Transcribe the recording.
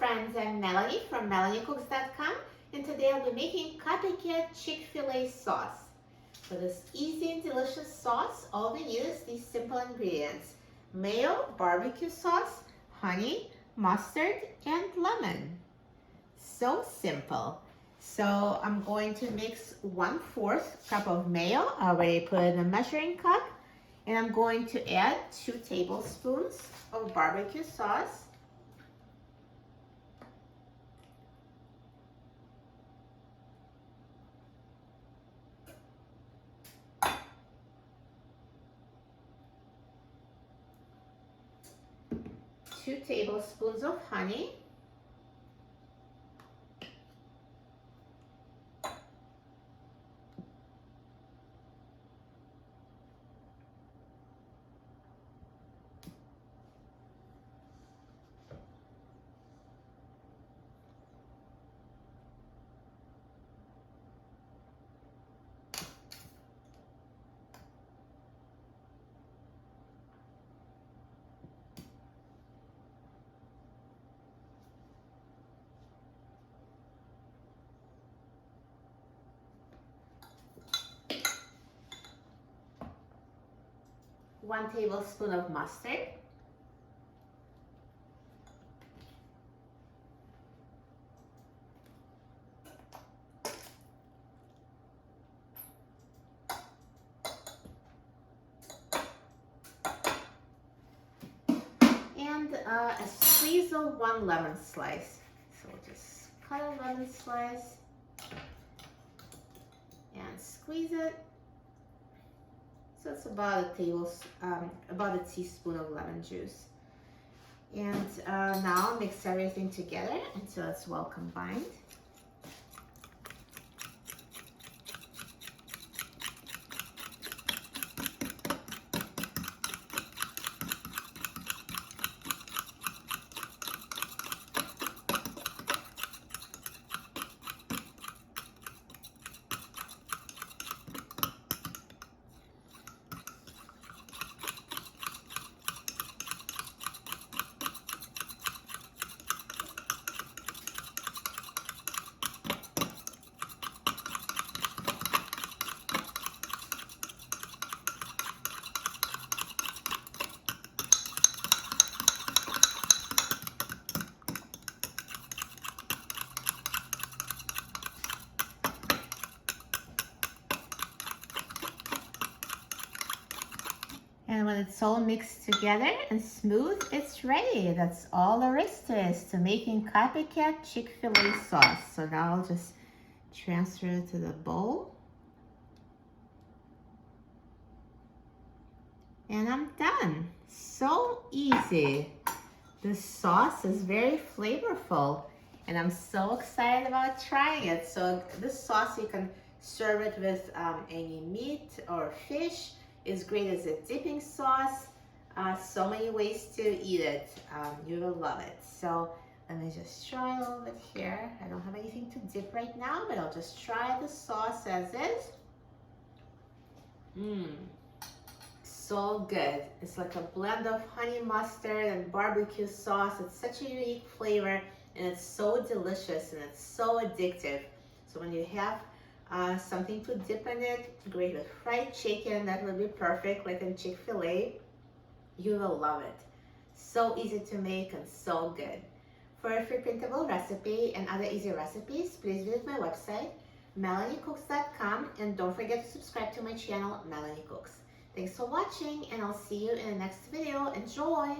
friends, I'm Melanie from melaniecooks.com, and today I'll be making Copycat Chick-fil-A sauce. For this easy and delicious sauce, all we need is these simple ingredients: mayo, barbecue sauce, honey, mustard, and lemon. So simple. So I'm going to mix 1/4 cup of mayo. I already put in a measuring cup. And I'm going to add 2 tablespoons of barbecue sauce. Two tablespoons of honey. One tablespoon of mustard. And a squeeze of 1 lemon slice. So just cut a lemon slice and squeeze it. So it's about a teaspoon of lemon juice. And now mix everything together until it's well combined. And when it's all mixed together and smooth, it's ready. That's all there is to making Copycat Chick-fil-A sauce. So now I'll just transfer it to the bowl. And I'm done. So easy. This sauce is very flavorful, and I'm so excited about trying it. So this sauce, you can serve it with any meat or fish. It's great as a dipping sauce. So many ways to eat it. You will love it. So let me just try a little bit here. I don't have anything to dip right now, but I'll just try the sauce as is. So good. It's like a blend of honey mustard and barbecue sauce. It's such a unique flavor, and it's so delicious, and it's so addictive. So when you have something to dip in it, great with fried chicken, that would be perfect, like in Chick-fil-A. You will love it. So easy to make and so good. For a free printable recipe and other easy recipes, please visit my website, melaniecooks.com, and don't forget to subscribe to my channel, Melanie Cooks. Thanks for watching, and I'll see you in the next video. Enjoy!